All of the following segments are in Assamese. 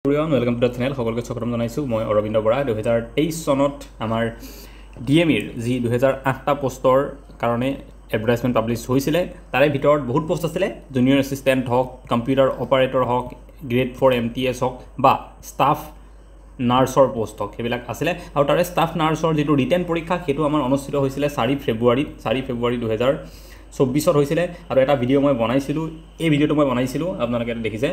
वेलकम टू द चैनल सकलोके स्वागतम जनाइছোঁ মই অৰবিন্দ বৰা 2023 চনত আমাৰ ডিএমইৰ যি 2008টা পোষ্টৰ কাৰণে এডভাৰটাইজমেন্ট পাবলিশ হৈছিল তাৰে ভিতৰত বহুত পোষ্ট আছিল জুনিয়ৰ এসিস্ট্যান্ট হক কম্পিউটাৰ অপাৰেটৰ হক গ্ৰেড 4 এমটিএস হক বা স্টাফ নাৰ্ছৰ পোষ্ট হক হেবিলাক আছিল আৰু তাৰে স্টাফ নাৰ্ছৰ যেটো ৰিটেন পৰীক্ষা হেতু আমাৰ অনুষ্ঠিত হৈছিল 4 ফেব্ৰুৱাৰী 2024 হৈছিল আৰু এটা ভিডিও মই বনাইছিলো এই ভিডিওটো মই বনাইছিলো আপোনালোকে দেখিছে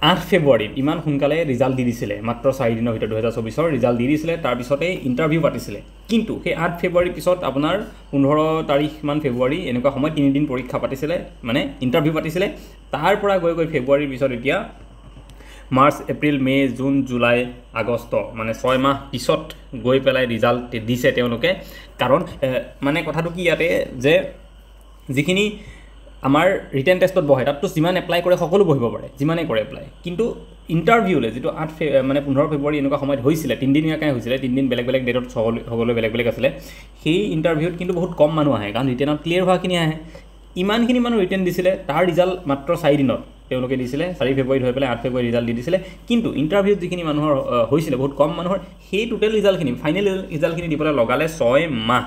8 ফেব্ৰুৱাৰী ইমান সোনকালে ৰিজাল্ট দি দিছিলে মাত্ৰ 4 দিনৰ ভিতৰত 2024 ৰ ৰিজাল্ট দি দিছিলে তাৰ পিছতে ইন্টাৰভিউ পাতিছিলে কিন্তু সেই 8 ফেব্ৰুৱাৰীৰ পিছত আপোনাৰ 15 তাৰিখ মান ফেব্ৰুৱাৰী এনেকুৱা সময় 3 দিন পৰীক্ষা পাতিছিলে মানে ইন্টাৰভিউ পাতিছিলে তাৰ পৰা গৈ ফেব্ৰুৱাৰীৰ পিছত এতিয়া March April May June July August মানে 6 মাহ পিছত গৈ পেলাই ৰিজাল্ট দিছে তেওঁলোকে কাৰণ মানে কথাটো কি ইয়াতে যে যিখিনি আমাৰ ৰিটেন টেষ্টত বহে তাতটো যিমান এপ্লাই কৰে সকলো বহিব পাৰে যিমানে কৰে এপ্লাই কিন্তু ইন্টাৰভিউলে যেটো 8 মানে 15 ফেব্ৰুৱাৰী এনেকুৱা সময়ত হৈছিল 3 দিনীয়া কাই হৈছিল 3 দিন বেলেগ বেলেগ ডেটত সকলো বেলেগ বেলেগ আছিল সেই ইন্টাৰভিউত কিন্তু বহুত কম মানুহ আহে কাৰণ ৰিটেনত ক্লিয়াৰ হোৱাখিনি আহে ইমানখিনি মানুহ ৰিটেন দিছিলে তাৰ ৰিজাল্ট মাত্ৰ 4 দিনত তেওঁলোকে দিছিলে 4 ফেব্ৰুৱাৰী হৈ পেলাই 8 ফেব্ৰুৱাৰী ৰিজাল্ট দি দিছিলে কিন্তু ইন্টাৰভিউত যিখিনি মানুহৰ হৈছিল বহুত কম মানুহৰ সেই টোটাল ৰিজাল্টখিনি ফাইনেল ৰিজাল্টখিনি দি পেলাই লগালে 6 মাহ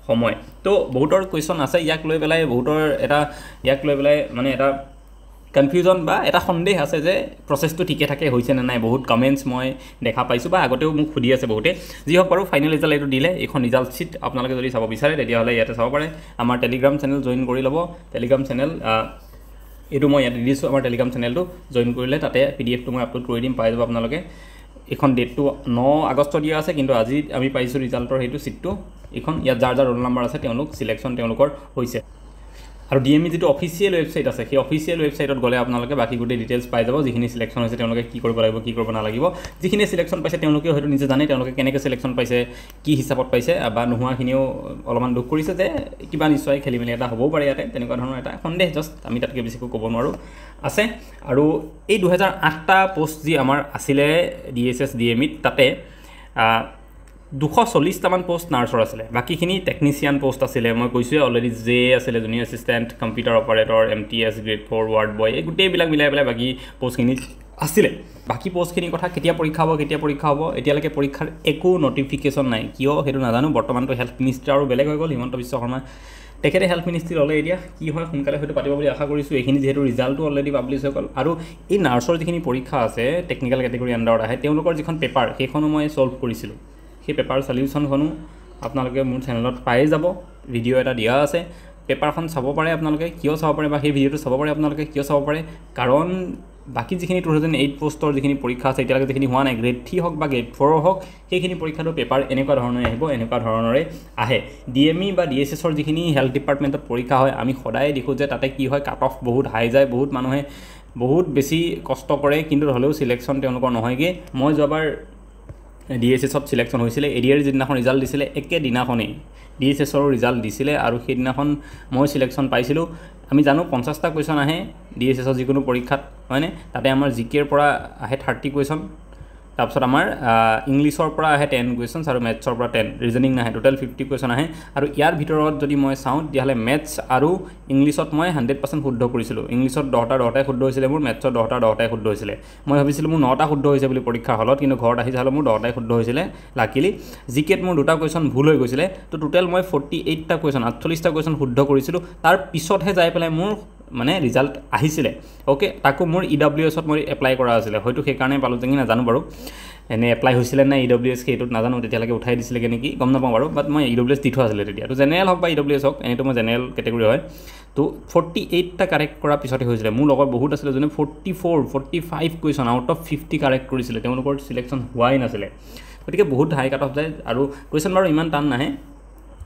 সময় তো বহুতৰ কোৱেশ্চন আছে ইয়াক লৈ পেলাই বহুতৰ এটা ইয়াক লৈ পেলাই মানে এটা কনফিউজন বা এটা সন্দেহ আছে যে প্ৰসেছটো ঠিকে থাকে হৈছে না নাই বহুত কমেন্টস মই দেখা পাইছো বা আগতেও মোক খুদি আছে বহুতে যি হক বাৰু ফাইনেল ৰিজাল্ট এটো দিলে এখন ৰিজাল্ট শীট আপোনালোকে যদি চাব বিচাৰে তেতিয়া হলে ইয়াতে চাব পাৰে আমাৰ টেলিগ্ৰাম চেনেল জয়েন কৰি লব টেলিগ্ৰাম চেনেল এটো মই ইয়াতে দিছো আমাৰ টেলিগ্ৰাম চেনেলটো জয়েন কৰিলে তাতে পিডিএফ টো মই আপলোড কৰি দিম পাই যাব আপোনালোকে এখন ডেটটো 9 আগষ্ট দিয়া আছে কিন্তু আজি আমি পাইছো ৰিজাল্টৰ হেতু শীটটো এখন ইয়াত যাৰ ৰোল নম্বৰ আছে তেওঁলোক সিলেকশন তেওঁলোকৰ হৈছে আৰু ডিএমই যেটো অফিচিয়েল ওয়েবসাইট আছে সেই অফিচিয়েল ওয়েবসাইটত গলে আপোনালোকে বাকি গুটে ডিটেইলস পাই যাব যিখিনি সিলেকশন হৈছে তেওঁলোকে কি কৰিব লাগিব কি কৰিব না লাগিব যিখিনি সিলেকশন পাইছে তেওঁলোকে হয়তো নিজে জানে তেওঁলোকে কেনেকৈ সিলেকশন পাইছে কি হিচাপত পাইছে বা নোহোৱাখিনিও অলপমান দুখ কৰিছে যে কিবা নিশ্চয় খেলিমেলি এটা হ'ব পাৰে ইয়াতে তেনেকুৱা ধৰণৰ এটা সন্দেহ জাস্ট আমি তাতকে বেছিকৈ ক'ব নোৱাৰো আছে আৰু এই 2008টা পোষ্ট যি আমাৰ আছিল ডিএসএস ডিএমইত তাতে 240 টামান পোষ্ট নাৰ্ছৰ আছিল বাকিখিনি টেকনিশিয়ান পোষ্ট আছিল মই কৈছো অলৰেডি জে আছিল junior assistant computer operator MTS grade 4 ward boy এই গুটেই বিলাক মিলাই পেলাই বাকি পোষ্টখিনি আছিল বাকি পোষ্টখিনি কথা কেতিয়া পৰীক্ষা হ'ব এতিয়ালৈকে পৰীক্ষাৰ একো নটিফিকেশন নাই কিয় হেতু নাজানো বৰ্তমানটো হেলথ মিনিষ্টাৰ আৰু বেলেগ হৈ গল হিমন্ত বিশ্ব শৰ্মা তেখেতে হেলথ মিনিষ্ট্ৰী ললে এতিয়া কি হয় সোনকালে হয়তো পাতিব বুলি আশা কৰিছো এইখিনি যেহেতু ৰিজাল্টটো অলৰেডি পাবলিশ হৈ গল আৰু এই নাৰ্ছৰ যিখিনি পৰীক্ষা আছে টেকনিক্যাল ক্যাটেগৰী আন্ডাৰত আহে তেওঁলোকৰ যিখন পেপাৰ সেইখনো মই সলভ কৰিছিলো সেই পেপাৰ সলিউশন খনো আপোনালোকে মোৰ চেনেলত পাই যাব ভিডিও এটা দিয়া আছে পেপাৰখন চাব পাৰে আপোনালোকে কিয় চাব পাৰে বা সেই ভিডিওটো চাব পাৰে আপোনালোকে কিয় চাব পাৰে কাৰণ বাকি যিখিনি 2008 পোষ্টৰ যিখিনি পৰীক্ষা আছে এতিয়ালৈকে যিখিনি হোৱা নাই গ্ৰেড 3 হক বা গ্ৰেড 4 হক সেইখিনি পৰীক্ষাটো পেপাৰ এনেকুৱা ধৰণে আহিব এনেকুৱা ধৰণৰে আহে ডিএমই বা ডিএসএস ৰ যিখিনি হেলথ ডিপাৰ্টমেন্টত পৰীক্ষা হয় আমি সদায় দেখো যে তাতে কি হয় কাট অফ বহুত হাই যায় বহুত মানুহে বহুত বেছি কষ্ট কৰে কিন্তু হলেও সিলেকশন তেওঁলোকৰ নহয়গে মই যোৱাবাৰ ডিএসএস ত সিলেকশন হৈছিল এৰিয়াৰ যিদিনাখন ৰিজাল্ট দিছিলে একে দিনাখনেই ডিএসএস ৰ ৰিজাল্ট দিছিলে আৰু সেই দিনাখন মই সিলেকশন পাইছিলো আমি জানো 50টা কোৱেশ্চন আহে ডিএসএস ৰ যিকোনো পৰীক্ষাত হয়নে তাতে আমাৰ জিকেৰ পৰা আহে 30 কোৱেশ্চন তাৰপিছত আমাৰ ইংলিছৰ পৰা আহে 10 কোৱেশ্চনছ আৰু মেথছৰ পৰা 10 ৰিজনিং নাহে টোটাল 50 কোৱেশ্চন আহে আৰু ইয়াৰ ভিতৰত যদি মই চাওঁ তেতিয়াহলে মেথছ আৰু ইংলিছত মই 100% শুদ্ধ কৰিছিলো ইংলিছত 10টা শুদ্ধ হৈছিল মোৰ মেথছত 10টা শুদ্ধ হৈছিল মই ভাবিছিলো মোৰ 9টা শুদ্ধ হৈছে বুলি পৰীক্ষা হলত কিন্তু ঘৰত আহি চালো মোৰ 10টাই শুদ্ধ হৈছিল লাকিলি জিকেত মোৰ দুটা কোৱেশ্চন ভুল হৈ গৈছিল তো টোটাল মই 48টা কোৱেশ্চন 48টা কোৱেশ্চন শুদ্ধ কৰিছিলো তাৰ পিছতহে যাই পেলাই মোৰ মানে ৰিজাল্ট আহিছিলে ওকে তাকো মোৰ ইডব্লিউএছ ত মই এপ্লাই কৰা আছিল হয়তো সেই কাৰণে পালো যেন নাজানো বাৰু এনে এপ্লাই হৈছিল না ইডব্লিউএছ কে এটোত নাজানো তেতিয়ালৈকে উঠাই দিছিলে নেকি গম নাপাওঁ বাৰু বাট মই ইডব্লিউএছ দি থোৱা আছিল তেতিয়া তো জেনেৰেল হক বা ইডব্লিউএছ হক এনেটো মই জেনেৰেল ক্যাটেগৰী হয় তো 48টা কাৰেক্ট কৰা পিছতে হৈছিল মোৰ লগৰ বহুত আছিল জনে 45 কোৱেশ্চন আউট অফ 50 কাৰেক্ট কৰিছিল তেওঁলোকৰ সিলেকশন হোৱাই নাছিল গতিকে বহুত হাই কাট অফ যায় আৰু কোৱেশ্চন বাৰু ইমান টান নাহে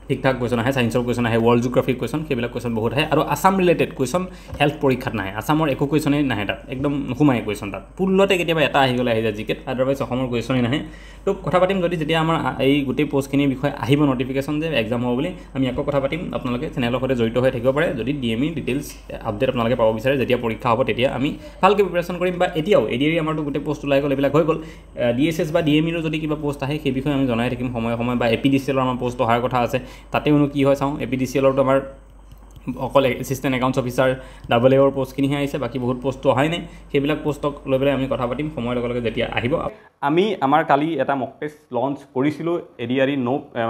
ঠিক ঠাক কোৱেশ্চন আহে সায়েন্সৰ কোৱেশ্চন আহে ওয়াৰ্ল্ড জিওগ্ৰাফি কোৱেশ্চন কেবিলাক কোৱেশ্চন বহুত আহে আৰু আসাম ৰিলেটেড কোৱেশ্চন হেলথ পৰীক্ষাত নাহে আসামৰ একো কোৱেশ্চনে নাহে তাত একদম নুকুমাই কোৱেশ্চন তাত পুলতে কেতিয়াবা এটা আহি গলে আহি যায় জিকেট আদাৰৱাইজ অসমৰ কোৱেশ্চনে নাহে তো কথা পাতিম যদি যেতিয়া আমাৰ এই গুটেই পোষ্টখিনিৰ বিষয়ে আহিব নটিফিকেশন যে এক্সাম হ'ব বুলি আমি আকৌ কথা পাতিম আপোনালোকে চেনেলৰ সৈতে জড়িত হৈ থাকিব পাৰে যদি ডিএমই ডিটেইলছ আপডেট আপোনালোকে পাব বিচাৰে যেতিয়া পৰীক্ষা হ'ব তেতিয়া আমি ভালকৈ প্ৰিপাৰেচন কৰিম বা এতিয়াও এডিআৰি আমাৰটো গুটেই পোষ্ট ওলাই গ'ল এইবিলাক হৈ গ'ল ডিএসএস বা ডিএমইৰ যদি কিবা পোষ্ট আহে সেই বিষয়ে আমি জনাই থাকিম সময় বা এপিডিচিএলৰ আমাৰ পোষ্ট অহাৰ কথা আছে তাতেওনো কি হয় চাওঁ এপিডিচিএলৰ তো আমাৰ অকল এছিষ্টেণ্ট একাউণ্টছ অফিচাৰ AA পোষ্টখিনিহে আহিছে, বাকী বহুত পোষ্টটো অহাই নাই। সেইবিলাক পোষ্টক লৈ পেলাই আমি কথা পাতিম সময়ৰ লগে লগে যেতিয়া আহিব। আমি আমাৰ কালি এটা মক টেষ্ট লঞ্চ কৰিছিলোঁ ADRE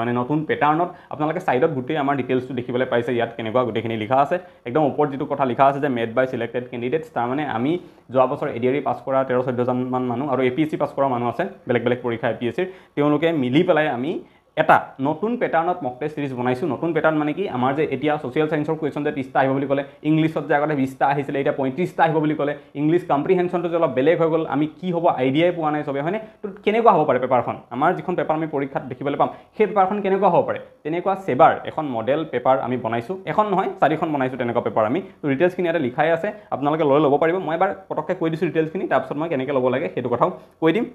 মানে নতুন পেটাৰ্ণত। আপোনালোকে ছাইডত গোটেই আমাৰ ডিটেইলছটো দেখিবলৈ পাইছে, ইয়াত কেনেকুৱা গোটেইখিনি লিখা আছে। একদম ওপৰত যিটো কথা লিখা আছে যে মেড বাই চিলেক্টেড কেণ্ডিডেটছ, তাৰমানে আমি যোৱা বছৰ ADRE পাছ কৰা 13-14জনমান মানুহ আৰু APSC পাছ কৰা মানুহ আছে, বেলেগ বেলেগ পৰীক্ষা APSCৰ, তেওঁলোকে মিলি পেলাই আমি এটা নতুন পেটাৰ্ণত মক টেষ্ট সিৰিজ বনাইছোঁ। নতুন পেটাৰ্ণ মানে কি, আমাৰ যে এতিয়া ছ'চিয়েল ছায়েন্সৰ কুৱেশ্যন যে 30টা আহিব বুলি ক'লে, ইংলিছত যে আগতে 20টা আহিছিলে, এতিয়া 35টা আহিব বুলি ক'লে, ইংলিছ কম্প্ৰিহেনশ্যনটো যে অলপ বেলেগ হৈ গ'ল, আমি কি হ'ব আইডিয়াই পোৱা নাই চবে, হয়নে? তো কেনেকুৱা হ'ব পাৰে পেপাৰখন, আমাৰ যিখন পেপাৰ আমি পৰীক্ষাত দেখিবলৈ পাম, সেই পেপাৰখন কেনেকুৱা হ'ব পাৰে? তেনেকুৱা সেবাৰ এখন মডেল পেপাৰ আমি বনাইছোঁ, এখন নহয় 4খন বনাইছোঁ তেনেকুৱা পেপাৰ আমি। তো ডিটেইলছখিনি ইয়াতে লিখাই আছে, আপোনালোকে লৈ ল'ব পাৰিব। মই এবাৰ পটককৈ কৈ দিছোঁ ডিটেইলছখিনি, তাৰপিছত মই কেনেকৈ ল'ব লাগে সেইটো কথাও কৈ দিম।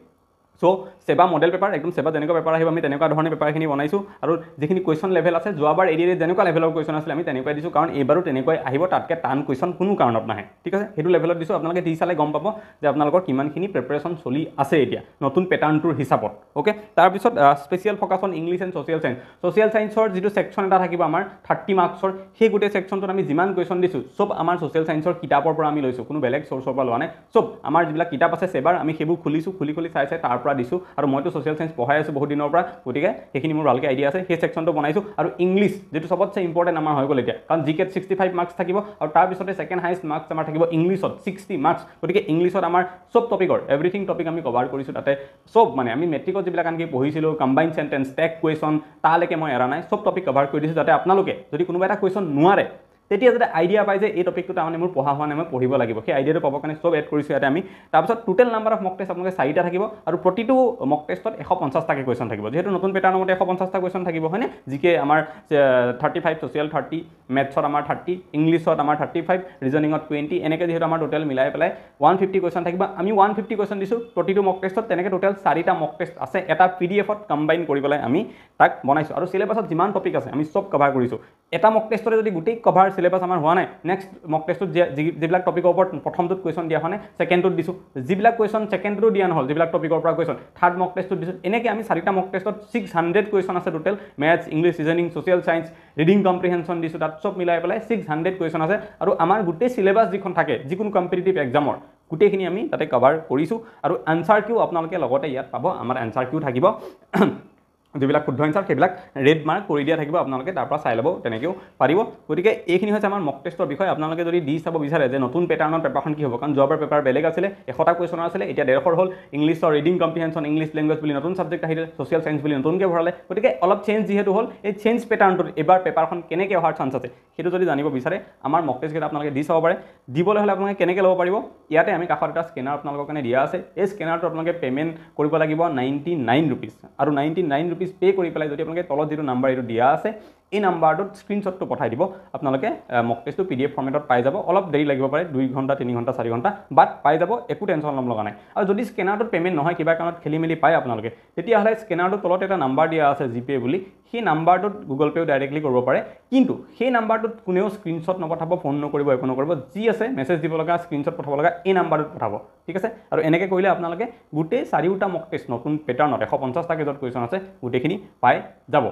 সো সেবা মডেল পেপাৰ, একদম সেবা যেনেকুৱা পেপাৰ আহিব আমি তেনেকুৱা ধৰণে পেপাৰখিনি বনাইছোঁ। আৰু যিখিনি কুৱেশ্যন লেভেল আছে, যোৱাবাৰ ADRE যেনেকুৱা লেভেলৰ কুৱেশ্যন আছিলে আমি তেনেকুৱাই দিছোঁ, কাৰণ এইবাৰো তেনেকুৱাই আহিব, তাতকৈ টান কুৱেশ্যন কোনো কাৰণত নাহে, ঠিক আছে? সেইটো লেভেলত দিছোঁ। আপোনালোকে দি চালে গম পাব যে আপোনালোকৰ কিমানখিনি প্ৰিপাৰেশ্যন চলি আছে এতিয়া নতুন পেটাৰ্ণটোৰ হিচাপত। অ'কে, তাৰপিছত special focus on English and social science. Social ছায়েন্সৰ যিটো ছেকশ্যন এটা থাকিব আমাৰ 30 মাৰ্কছৰ, সেই গোটেই ছেকশ্যনটোত আমি যিমান কুৱেশ্যন দিছোঁ চব আমাৰ ছ'চিয়েল ছায়েন্সৰ কিতাপৰ পৰা আমি লৈছোঁ, কোনো বেলেগ চ'ৰ্চৰ পৰা লোৱা নাই। চব আমাৰ যিবিলাক কিতাপ আছে সেবাৰ আমি সেইবোৰ খুলিছোঁ, খুলি চাই তাৰ পৰা দিছোঁ। আৰু মইতো ছ'চিয়েল ছায়েন্স পঢ়াই আছোঁ বহুত দিনৰ পৰা, গতিকে সেইখিনি মোৰ ভালকৈ আইডিয়া আছে। সেই ছেকশ্যনটো বনাইছোঁ। আৰু ইংলিছ যিটো চবতছে ইম্পৰ্টেণ্ট আমাৰ হৈ গ'ল এতিয়া, কাৰণ জিকেত 65 মাৰ্কছ থাকিব, আৰু তাৰপিছতে ছেকেণ্ড হাইষ্ট মাৰ্কছ আমাৰ থাকিব ইংলিছত 60 মাৰ্কছ। গতিকে ইংলিছত আমাৰ চব টপিকৰ এভৰিথিং টপিক আমি কভাৰ কৰিছোঁ তাতে। চব মানে আমি মেট্ৰিকত যিবিলাক আনকি পঢ়িছিলোঁ, কম্বাইন চেণ্টেন্স, টেগ কুৱেশ্যন, তালৈকে মই এৰা নাই, চব টপিক কভাৰ কৰি দিছোঁ, যাতে আপোনালোকে যদি কোনোবা এটা কুৱেশ্যন নোৱাৰে তেতিয়া যাতে আইডিয়া পায় যে এই টপিকটো তাৰমানে মোৰ পঢ়া হোৱা নাই, মই পঢ়িব লাগিব, সেই আইডিয়াটো পাবৰ কাৰণে চব এড কৰিছোঁ ইয়াতে আমি। তাৰপিছত total number of mock test আপোনালোকে 4টা থাকিব, আৰু প্ৰতিটো মক টেষ্টত 150টাকৈ কুৱেশ্যন থাকিব। যিহেতু নতুন পেটাৰ্ণৰ মতে 150টা কুৱেশ্যন থাকিব, হয়নে? জিকে আমাৰ 35, ছ'চিয়েল 30, মেথছত আমাৰ 30, ইংলিছত আমাৰ 35, ৰিজনিঙত 20, এনেকৈ যিহেতু আমাৰ টোটেল মিলাই পেলাই 150 কুৱেশ্যন থাকিব। আমি 150 কুৱেশ্যন দিছোঁ প্ৰতিটো মক টেষ্টত, তেনেকৈ টোটেল 4টা মক টেষ্ট আছে, এটা PDFত কম্বাইন কৰি পেলাই আমি তাক বনাইছোঁ। আৰু চিলেবাছত যিমান টপিক আছে আমি চব কভাৰ কৰিছোঁ। এটা মক টেষ্টতে যদি গোটেই কভাৰ চিলেবাছ আমাৰ হোৱা নাই, নেক্সট মক টেষ্টত যিবিলাক টপিকৰ ওপৰত প্ৰথমটোত কুৱেশ্যন দিয়া হোৱা নাই, ছেকেণ্ডটোত দিছোঁ। যিবিলাক কুৱেশ্যন ছেকেণ্ডটোতো দিয়া নহ'ল, যিবিলাক টপিকৰ পৰা কুৱেশ্যন, থাৰ্ড মক টেষ্টত দিছোঁ। এনেকৈ আমি 4টা মক টেষ্টত 600 কুৱেশ্যন আছে total. Maths, English, reasoning, social science, reading comprehension দিছোঁ, তাত চব মিলাই পেলাই 600 কুৱেশ্যন আছে। আৰু আমাৰ গোটেই চিলেবাছ যিখন থাকে যিকোনো কম্পিটিটিভ এক্সামৰ, গোটেইখিনি আমি তাতে কভাৰ কৰিছোঁ। আৰু এনচাৰ কিউ আপোনালোকে লগতে ইয়াত পাব, আমাৰ এনচাৰ কিউ থাকিব। যিবিলাক শুদ্ধ এনচাৰ সেইবিলাক ৰেড মাৰ্ক কৰি দিয়া থাকিব, আপোনালোকে তাৰ পৰা চাই ল'ব, তেনেকৈও পাৰিব। গতিকে এইখিনি হৈছে আমাৰ মক টেষ্টৰ বিষয়। আপোনালোকে যদি দি চাব বিচাৰে যে নতুন পেটাৰ্ণৰ পেপাৰখন কি হ'ব, কাৰণ যোৱাবাৰ পেপাৰ বেলেগ আছিলে, 100টা কুৱেশ্যনৰ আছিলে, এতিয়া 150 হ'ল। ইংলিছৰ ৰিডিং কম্প্ৰিহেনশ্যন, ইংলিছ লেংগুৱেজ বুলি নতুন ছাবজেক্ট আহিলে, ছ'চিয়েল ছায়েন্স বুলি নতুনকৈ ভৰালে। গতিকে অলপ চেঞ্জ যিহেতু হ'ল, এই চেঞ্জ পেটাৰ্ণটোত এইবাৰ পেপাৰখন কেনেকৈ অহাৰ চান্স আছে সেইটো যদি জানিব বিচাৰে, আমাৰ মক টেষ্টকেইটা আপোনালোকে দি চাব পাৰে। দিবলৈ হ'লে আপোনালোকে কেনেকৈ ল'ব পাৰিব, ইয়াতে আমি কাষত এটা স্কেনাৰ আপোনালোকৰ কাৰণে দিয়া আছে। এই স্কেনাৰটো আপোনালোকে পে'মেণ্ট কৰিব লাগিব 99 ৰুপিজ, আৰু 99 ৰুপিজ পে' কৰি পেলাই যদি আপোনালোকে তলত যিটো নাম্বাৰ এইটো দিয়া আছে, এই নাম্বাৰটোত স্ক্ৰীনশ্বটটো পঠাই দিব, আপোনালোকে মক টেষ্টটো PDF ফৰ্মেটত পাই যাব। অলপ দেৰি লাগিব পাৰে, 2 ঘণ্টা, 3 ঘণ্টা, 4 ঘণ্টা, বাট পাই যাব, একো টেনশ্যন ল'ব লগা নাই। আৰু যদি স্কেনাৰটোত পে'মেণ্ট নহয়, কিবা কাৰণত খেলি মেলি পায় আপোনালোকে, তেতিয়াহ'লে স্কেনাৰটোৰ তলত এটা নাম্বাৰ দিয়া আছে GPay বুলি, সেই নাম্বাৰটোত গুগল পে'ও ডাইৰেক্টলি কৰিব পাৰে। কিন্তু সেই নাম্বাৰটোত কোনেও স্ক্ৰীনশ্বট নপঠাব, ফোন নকৰিব, একো নকৰিব। যি আছে মেছেজ দিব লগা, স্ক্ৰীনশ্বট পঠাব লগা, এই নাম্বাৰটোত পঠাব, ঠিক আছে? আৰু এনেকৈ কৰিলে আপোনালোকে গোটেই 4টা মক টেষ্ট নতুন পেটাৰ্ণত 150টা কেজত কুৱেশ্যন আছে, গোটেইখিনি পাই যাব।